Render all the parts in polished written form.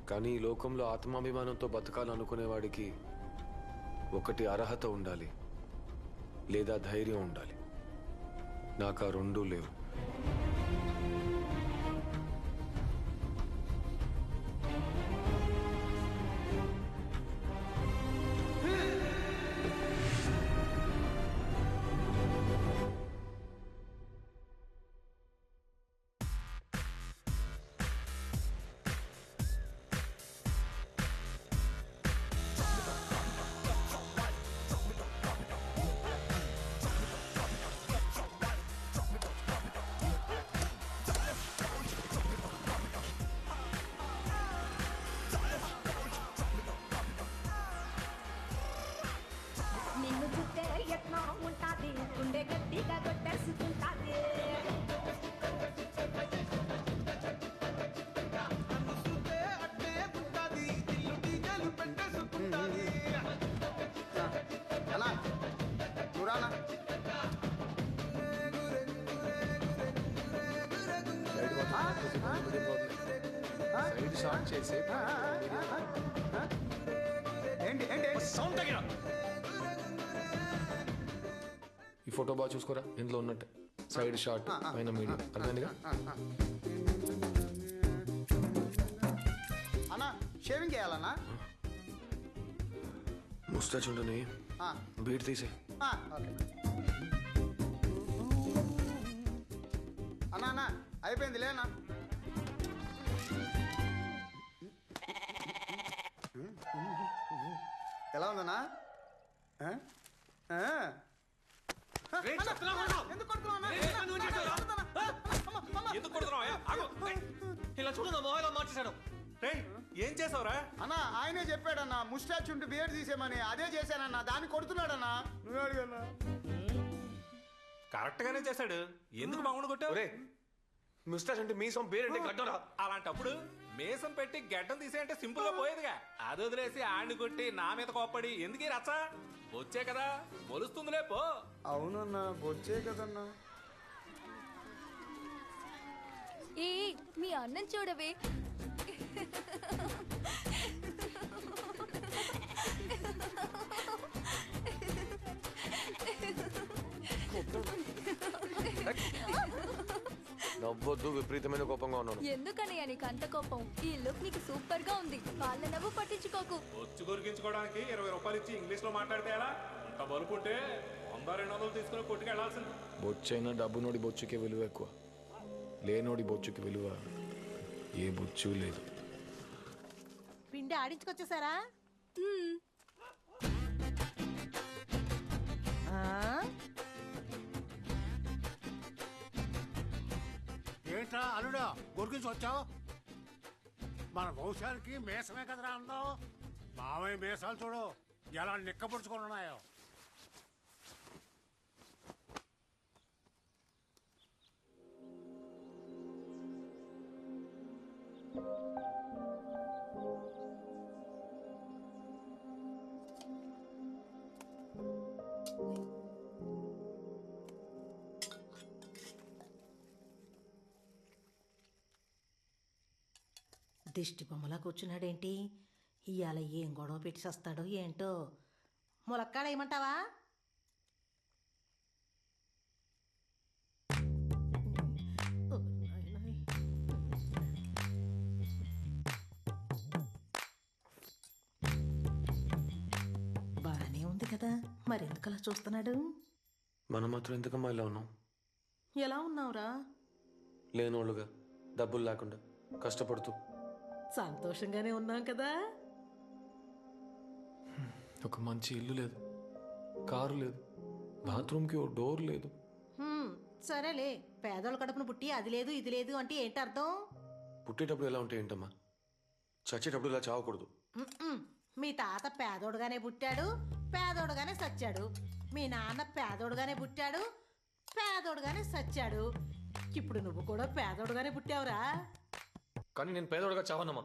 కానీ ఈ లోకంలో ఆత్మాభిమానంతో బతకాలనుకునేవాడికి ఒకటి అర్హత ఉండాలి, లేదా ధైర్యం ఉండాలి. నాకు ఆ రెండూ లేవు. నిన్ను చూస్తే ఎట్లా ఉంటాది, గుండె గట్టిగా కొట్టేసుకుంటాది. అన్నా నువ్వు రానా? సైడ్ షాట్ చేసి ఏంటి ఏంటి సౌండ్ తగ్గిన. ఈ ఫోటో బాగా చూసుకోరా, ఇందులో ఉన్నట్టే సైడ్ షాట్ పైన మీడియం. అర్థమైందిగా? అన్నా షేవింగ్ చేయాలన్నా? ముస్టాచ్ ఉండని బీట్ తీసే. ఓకే అన్నా అన్నా అయిపోయింది లేనా? ఎలా ఉందన్నా? ఎందుకు ఇలా చూడు, నా మొబైల్ మార్చేశాడు. ఏం చేసావురా? అన్నా ఆయనే చెప్పాడన్నా ముస్టాచ్ ఉంటే బియర్ తీసేమని. అదే చేశానన్నా, దాన్ని కొడుతున్నాడన్నా. నువ్వే అడిగన్నా. కరెక్ట్ గానే చేశాడు. ఎందుకు బాగుండు కొట్టావు? ముస్టాచ్ అంటే మీసం, పేరంటే గడ్డరా. అలాంటప్పుడు మేసం పెట్టి గడ్డం తీసేయంటే సింపుల్ గా పోయేదిగా. అది వదిలేసి ఆడిని కొట్టి నా మీద కోప్పడి ఎందుకు రచ్చ? వచ్చే కదా మొలుస్తుందిలే పో. అవునన్నా బొచ్చే కదన్నా. ఏ మీ అన్నం చూడవే. నవ్వొద్దు, విపరీతమైన కోపంగా ఉన్నాను. ఎందుకనయ్యా నీకు అంత కోపం? ఈ లుక్ నీకు సూపర్ గా ఉంది. వాళ్ళ నవ్వు పట్టించుకోకు. వచ్చి కొరికించుకోవడానికి 20 రూపాయలు ఇచ్చి ఇంగ్లీష్ లో మాట్లాడితే ఎలా? అంత బలుపుంటే 100-200 తీసుకుని కొట్టుకు వెళ్లాల్సింది. బొచ్చైనా డబ్బునోడి బొచ్చుకే విలువ ఎక్కువ, లేనోడి బొచ్చుకి విలువ ఏ బొచ్చు లేదు. పిండి ఆడించుకొచ్చేసారా? ఏంట్రా అల్లుడా గొరికించి వచ్చావు? మన వంశానికి మేసమే కదరా అన్నావు. మావయ్య మేసాలు చూడు ఎలా నిక్కపరుచుకొని ఉన్నాయో. దిష్టి బొమ్మలా కూర్చున్నాడేంటి? ఇవాళ ఏం గొడవ పెట్టి వస్తాడో ఏంటో. ములక్కాడ ఏమంటావా? బాగానే ఉంది కదా, మరెందుకు అలా చూస్తున్నాడు? మనం మాత్రం ఎందుకమ్మా ఇలా ఉన్నాం? ఎలా ఉన్నావురా? లేనోళ్ళుగా, డబ్బులు లేకుండా కష్టపడుతూ. సంతోషంగానే ఉన్నాం కదా. ఒక మంచి ఇల్లు లేదు, కారు లేదు, బాత్రూమ్కి ఓ డోర్ లేదు. సరేలే, పేదోళ్ళ కడుపును పుట్టి అది లేదు ఇది లేదు అంటే ఏంటి అర్థం? పుట్టేటప్పుడు ఎలా ఉంటే ఏంటమ్మా, చచ్చేటప్పుడు ఇలా చావకూడదు. మీ తాత పేదోడుగానే పుట్టాడు, పేదోడుగానే సచ్చాడు. మీ నాన్న పేదోడుగానే పుట్టాడు, పేదోడుగానే సచ్చాడు. ఇప్పుడు నువ్వు కూడా పేదోడుగానే పుట్టావురా. కానీ నేను పేదోడుగా చావనమ్మా.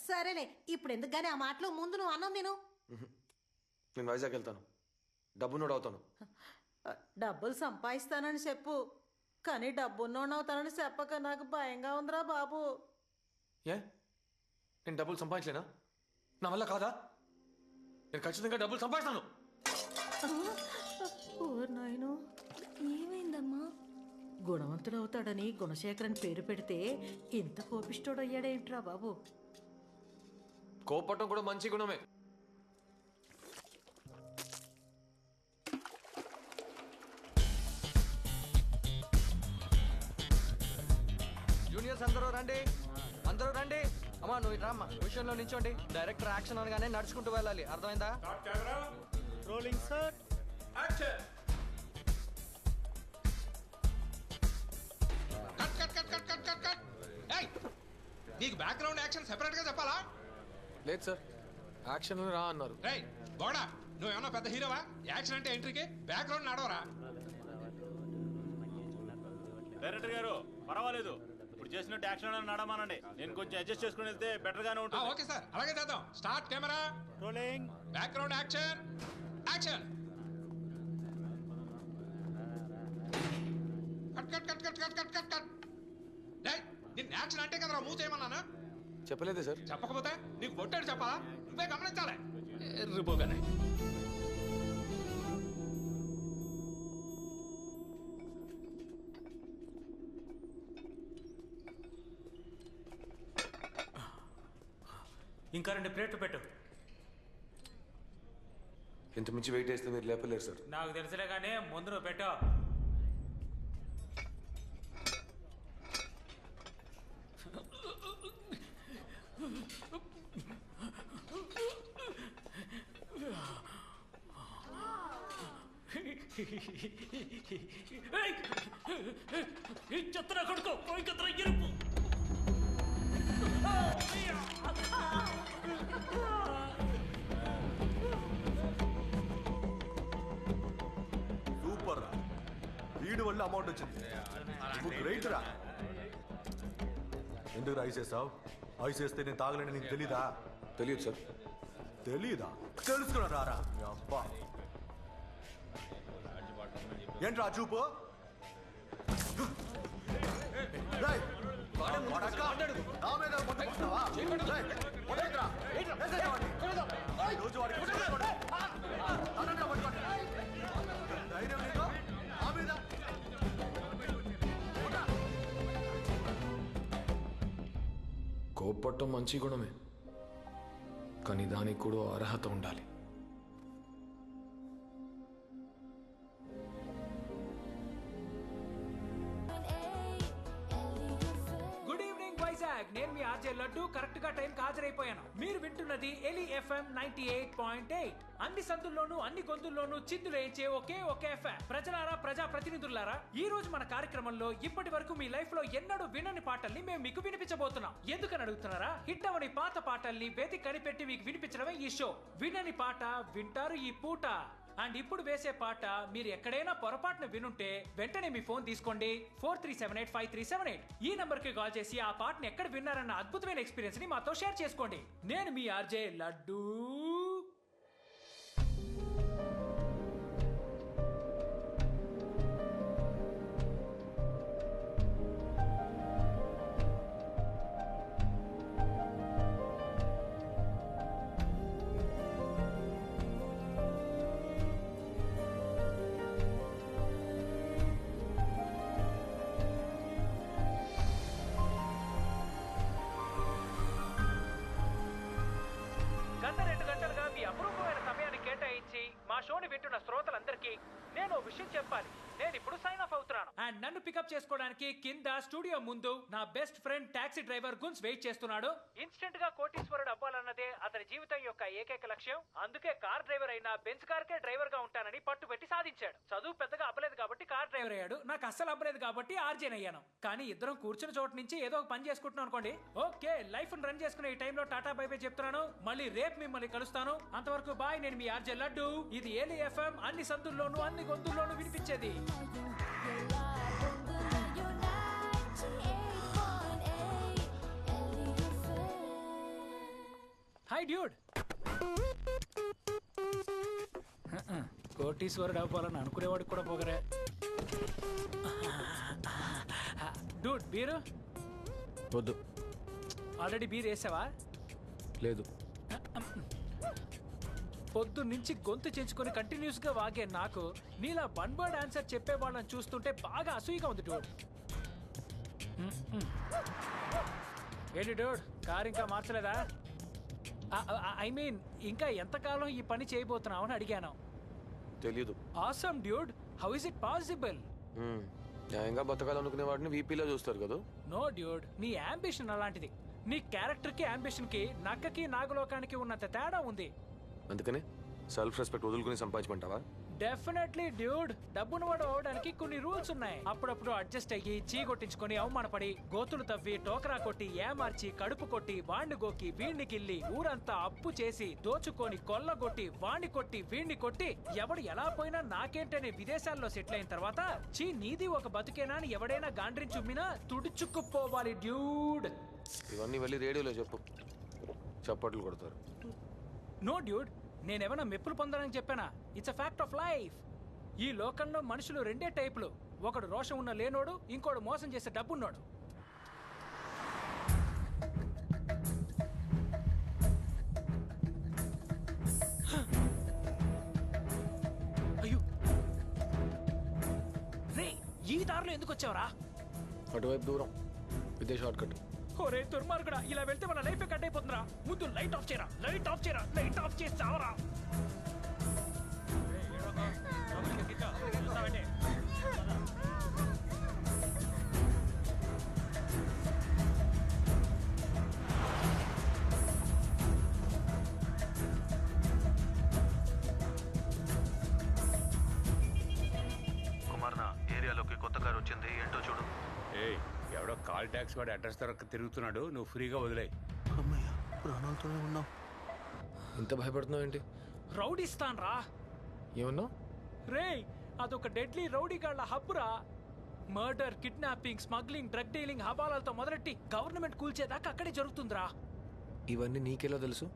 సరేలే, ఇప్పుడు ఎందుకు గానీ ఆ మాటలు? ముందు నువ్వు అన్నం తిను. నేను వైజాగ్ వెళ్తాను, డబ్బునోడు అవుతాను. డబ్బులు సంపాదిస్తానని చెప్పు, కానీ డబ్బున్నోడు అవుతానని చెప్పక నాకు భయంగా ఉందిరా బాబు. ఏ నేను డబ్బులు సంపాదించలేనా? నా వల్ల కాదా? నేను ఖచ్చితంగా డబ్బులు సంపాదిస్తాను. ఓ నాయనో, ఏమైందమ్మా? గుణవంతుడు అవుతాడని గుణశేఖరన్ పేరు పెడితే ఇంత కోపిష్టోడు అయ్యాడేంట్రా బాబు? కోపట్టం కూడా మంచి గుణమే. జూనియర్స్ అందరూ రండి, అందరూ రండి. అమ్మా నువ్వు ఇట్రా అమ్మా, విషయంలో నించోండి. డైరెక్టర్ యాక్షన్ అనగానే నడుచుకుంటూ వెళ్ళాలి, అర్థమైందా? Rolling sir. నీకు బ్యాక్గ్రౌండ్ యాక్షన్ సెపరేట్ గా చెప్పాలా? లేదు సార్, యాక్షన్ రా అన్నారు. రేయ్ బోడా, నువ్వేమన్నా పెద్ద హీరోవా? యాక్షన్ అంటే ఎంట్రీకి బ్యాక్గ్రౌండ్ నడవరా? డైరెక్టర్ గారు పర్వాలేదు, ఇప్పుడు చేసినట్టు యాక్షన్ నడమానండి. నేను కొంచెం అడ్జస్ట్ చేసుకుని వెళ్తే బెటర్ గానే ఉంటుంది. ఓకే సార్, అలాగే చేద్దాం. Start camera rolling. Background action action. Cut cut cut cut cut cut cut cut. రేయ్ నిన్న యాక్షన్ అంటే కదరా మూవ్ చేయమన్నాను. చెప్పలేదే సార్. చెప్పకపోతే నీకు కొట్టాడు చెప్పాలా? నువ్వే గమనించాలి. ఎర్రిపోగానే ఇంకా 2 ప్లేట్లు పెట్టు. ఇంత మించి వెయిట్ చేస్తే మీరు లేపలేరు సార్. నాకు తెలుసులే కానీ ముందు నువ్వు పెట్టు. చెత్తన కొడుకో పోయి కత్తర ఎరుపు. సూపర్ రా, వీడి వల్ల అమౌంట్ వచ్చింది. నువ్వు గ్రేట్ రా. ఎందుకు ఐస్ వేస్తావు? ఐస్ వేస్తే నేను తాగలేని నీకు తెలీదా? తెలియదు సార్. తెలీదా? తెలుసుకున్నా రారా అబ్బా. ఏంట్రా చూపు? రేయ్, వాడక్క, నా మీద పట్టుకుంటావా? రేయ్, వదలకురా. వేసేయ్ వాడిని. రోజు వాడికి పట్టుకోండి. అనంగా పట్టుకోండి. ధైర్యం నీకు? నా మీద కోపట్టం మంచి గుణమే, కానీ దానికి కూడా అర్హత ఉండాలి. గుడ్ ఈవినింగ్ వైజాగ్, నేను మీ ఆర్జే లడ్డు. కరెక్ట్ గా టైం హాజరైపోయాను. మీరు వింటున్నది ఎలి ఎఫ్ఎం 98.8. అన్ని సందుల్లోనూ అన్ని గొంతుల్లోనూ చిందులేయించే ఒకే ఎఫ్ఎం. ప్రజలారా, ప్రజా ప్రతినిధులారా, ఈ రోజు మన కార్యక్రమంలో ఇప్పటి వరకు మీ లైఫ్ లో ఎన్నడూ వినని పాటల్ని మేము మీకు వినిపించబోతున్నాం. ఎందుకని అడుగుతున్నారా? హిట్ అవని పాత పాటల్ని వేదిక కనిపెట్టి మీకు వినిపించడమే ఈ షో. వినని పాట వింటారు ఈ పూట. అండ్ ఇప్పుడు వేసే పాట మీరు ఎక్కడైనా పొరపాటున వినుంటే వెంటనే మీ ఫోన్ తీసుకోండి. 43785378 ఈ నంబర్ కి కాల్ చేసి ఆ పాటను ఎక్కడ విన్నారన్న అద్భుతమైన ఎక్స్పీరియన్స్ ని మాతో షేర్ చేసుకోండి. నేను మీ ఆర్జే లడ్డు. గత 2 గంటలుగా మీ అపురూపమైన సమయాన్ని కేటాయించి మా షోని వింటున్న శ్రోతలందరికీ నేను విషయం చెప్పాలి. నేను ఇప్పుడు సైన్ ఆఫ్ అవుతున్నాను. అండ్ నన్ను పికప్ చేసుకోవడానికి కింద స్టూడియో ముందు నా బెస్ట్ ఫ్రెండ్ టాక్సీ డ్రైవర్ గున్స్ వెయిట్ చేస్తున్నాడు. ఇన్స్టెంట్ గా కోటీశ్వరుడు అవ్వాలన్నదే అతని జీవితం యొక్క ఏకైక లక్ష్యం. అందుకే కార్ డ్రైవర్ అయినా బెంజ్ కార్ కే డ్రైవర్ గా ఉంటానని పట్టుబెట్టి సాధించాడు. చదువు పెద్దగా అవ్వలేదు కాబట్టి కార్ డ్రైవర్ అయ్యాడు. నాకు అస్సలు అవ్వలేదు కాబట్టి ఆర్జేన్ అయ్యాను. కానీ ఇద్దరం కూర్చున్న చోటు నుంచి ఏదో ఒక పని చేసుకుంటున్నాం అనుకోండి. ఓకే, లైఫ్ రన్ చేసుకునే ఈ టైంలో టాటా బై బై చెప్తున్నాను. మళ్ళీ రేపు మిమ్మల్ని కలుస్తాను. అంతవరకు బాయ్. నేను మీ ఆర్జే లడ్డు. ఇది ఏలి ఎఫ్ఎం, అన్ని సందుల్లోనూ అన్ని గొంతుల్లోనూ వినిపించేది. Hi dude. కోటీశ్వరుడు అవ్వాలని అనుకునేవాడికి కూడా పోగరే. డూడ్ బీరు వద్దు. ఆల్రెడీ బీర్ వేసావా? లేదు. పొద్దు నుంచి గొంతు చెంచుకొని కంటిన్యూస్ గా వాగే నాకు నీలా వన్ వర్డ్ ఆన్సర్ చెప్పే వాళ్ళని చూస్తుంటే బాగా అసూయగా ఉంది డోడ్. ఏంటి డోడ్, కార్ ఇంకా మార్చలేదా? ఐ మీన్ ఇంకా ఎంతకాలం ఈ పని చేయబోతున్నావు అని అడిగాను. తెలీదు. Awesome dude, how is it possible? న్యాయంగా బతకాలనుకునే వాడిని వీపీలో చూస్తారు కదా. నో డ్యూడ్, నీ అంబిషన్ అలాంటిది. నీ క్యారెక్టర్ కి అంబిషన్ కి నక్కకి నాగలోకానికి ఉన్నంత తేడా ఉంది. అందుకనే సెల్ఫ్ రెస్పెక్ట్ వదులుకుని సంపాదించమంటావా? డెఫినెట్లీ డ్యూడ్, డబ్బును వాడు అవడానికి కొన్ని రూల్స్ ఉన్నాయి. అప్పుడప్పుడు అడ్జస్ట్ అయ్యి చీ కొట్టించుకొని అవమానపడి గోతులు తవ్వి టోకరా కొట్టి ఏమార్చి కడుపు కొట్టి వాణ్ణి గోకి వీణ్ణి గిల్లి ఊరంతా అప్పు చేసి దోచుకొని కొల్లగొట్టి వాణ్ణి కొట్టి వీణ్ణి కొట్టి ఎవడు ఎలా పోయినా నాకేంటనే విదేశాల్లో సెటిల్ అయిన తర్వాత చీ నీది ఒక బతుకేనా అని ఎవడైనా గాండ్రించి ఉమ్మినా తుడుచుకుపోవాలి డ్యూడ్. ఇవన్నీ వెళ్ళి రేడియోలో చెప్పు, చప్పట్లు కొడతారు. నో డ్యూడ్, నేనేమైనా మెప్పులు పొందాలని చెప్పానా? It's a fact of life. ఈ లోకంలో మనుషులు రెండే టైపులు, ఒకడు రోషం ఉన్న లేనోడు, ఇంకోడు మోసం చేసే డబ్బున్నోడు. అయ్యో రే, ఈ దారిలో ఎందుకు వచ్చావరా? అటువైపు దూరం, ఇదే షార్ట్ కట్. ఒరే దుర్మార్గుడా, ఇలా వెళ్తే మన లైఫ్ కట్ అయిపోతుందిరా. ముందు లైట్ ఆఫ్ చేయరా, లైట్ ఆఫ్ చేయరా, లైట్ ఆఫ్ చేసి చావరా. కుమార్ నా ఏరియాలోకి కొత్త కారు వచ్చింది, ఏంటో చూడు. ఏయ్, ఎవడో కాల్ ట్యాక్స్ వాడు అడ్రస్ దొరక్క తిరుగుతున్నాడు, నువ్వు ఫ్రీగా వదిలే. అమ్మయ్య, ప్రాణాలతోనే ఉన్నావు. ఇంత భయపడుతున్నావు ఏంటి? రౌడీస్తాన్ రా. ఏమన్నావు? రే, అదొక డెడ్లీ రౌడీ గాళ్ల హబ్బురా. Murder, kidnapping, smuggling, drug dealing, హవాలాలతో మొదలెట్టి గవర్నమెంట్ కూల్చేదాకా అక్కడే జరుగుతుందిరా. ఇవన్నీ నీకెలా తెలుసు?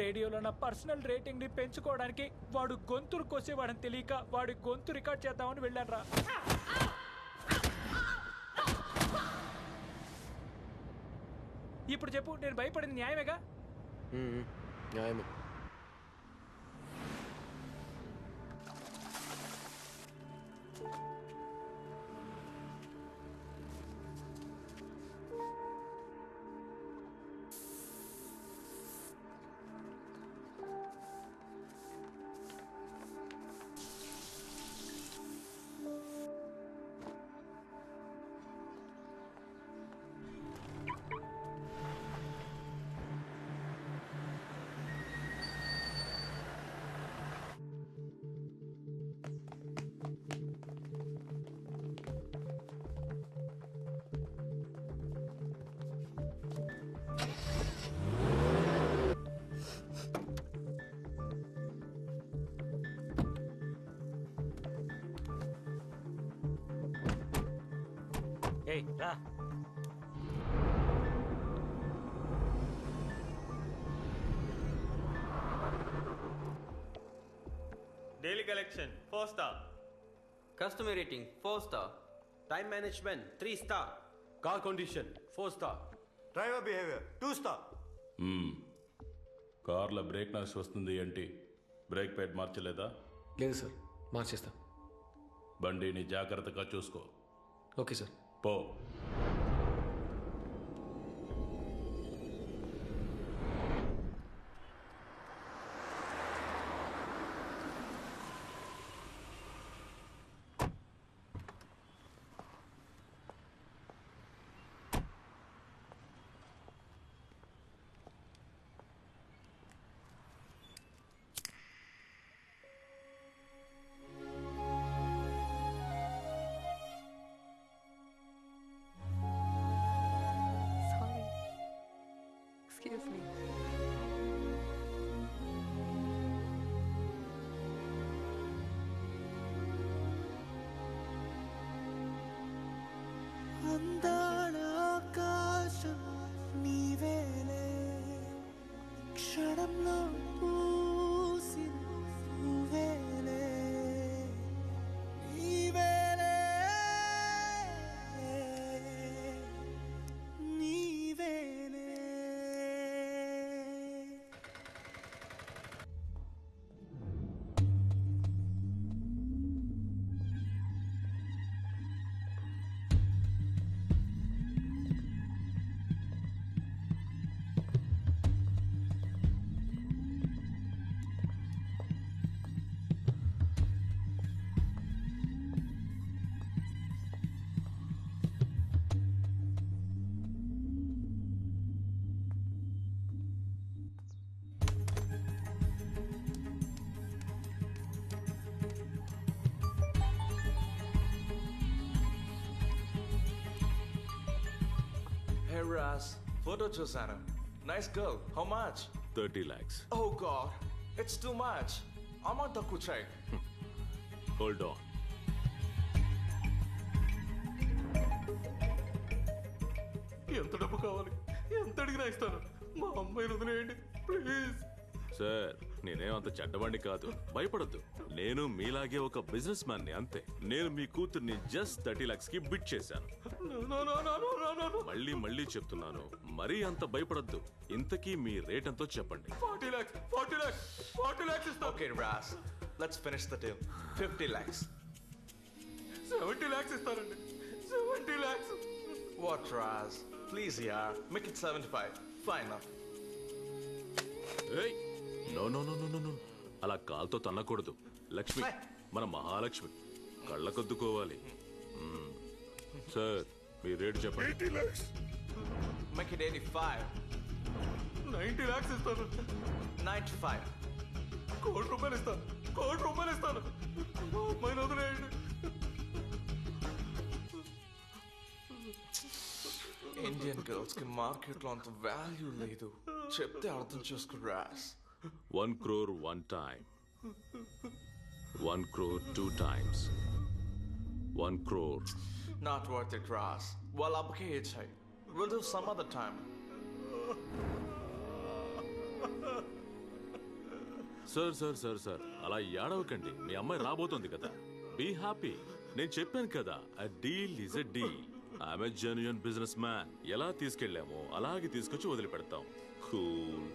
రేడియోలో నా పర్సనల్ రేటింగ్ ని పెంచుకోవడానికి వాడు గొంతులు కోసేవాడని తెలియక వాడి గొంతు రికార్డ్ చేద్దామని వెళ్ళానురా. ఇప్పుడు చెప్పు, నేను భయపడింది న్యాయమేగా? న్యాయమే. ఏయ్ రా. Daily collection 4 star. Customer rating 4 star. Time management 3 star. Car condition 4 star. Driver behaviour 2 star. కార్లో బ్రేక్ నాయిస్ వస్తుంది ఏంటి? బ్రేక్ ప్యాడ్ మార్చలేదా? లేదు సార్, మార్చేస్తా. బండిని జాగ్రత్తగా చూసుకో. Okay sir. పో. Excuse me. అందాల ఆకాశం నీవేలే, క్షణంలో పూసి నువ్వేలే, నీవేలే, నీవేలే. రాస్ ఫోటో చూసాను. Nice girl. How much? 30 lakhs. Oh God, it's too much. Amount తక్కువ చేయి. Hold on. ఎంత డబ్బు కావాలి? ఎంత అడిగినా ఇస్తాను. మా అమ్మాయిని వదిలేయండి ప్లీజ్. సార్, నేనేమంత చెడ్డవాణ్ణి కాదు, భయపడద్దు. నేను మీలాగే ఒక బిజినెస్ మ్యాన్ని, అంతే. నేను మీ కూతుర్ని జస్ట్ 30 lakhs కి బిట్ చేశాను. మళ్ళీ చెప్తున్నాను, మరీ అంత భయపడద్దు. ఇంతకీ మీ రేట్ ఎంతో చెప్పండి. 40 lakhs ఇస్తా. Okay Ross, let's finish the deal. 50 lakhs. 70 lakhs ఇస్తానండి. 70 lakhs. వాట్ రాస్, ప్లీజ్ యార్, మేక్ ఇట్ 75. ఫైన్. ఏయ్, no no no no no, అలా కాల్తో తన్నకూడదు. లక్ష్మి, మన మహాలక్ష్మి, కళ్ళకొద్దుకోవాలి. సార్, మీ రేటు చెప్పండి. 80 lakhs. Make it 85. 90 lakhs ఇస్తాను. 95. ₹1 ఇస్తాను. ₹1 ఇస్తాను. అమ్మాయిని వదిలేయండి. ఇండియన్ గర్ల్స్ కి మార్కెట్ లో అంత వాల్యూ లేదు. చెప్తే అర్థం చేసుకో Ross. 1 crore 1 time. 1 crore 2 times. 1 crore. Not worth it, Ras. Well, abke ichhai. We'll do some other time. Sir, అలా ఏడవకండి. మీ అమ్మాయి రాబోతోంది కదా, బీ హ్యాపీ. నేను చెప్పాను కదా, a deal is a deal. I'm a genuine businessman. ఎలా తీసుకెళ్ళామో అలాగే తీసుకొచ్చి వదిలిపెడతాం. కూల్.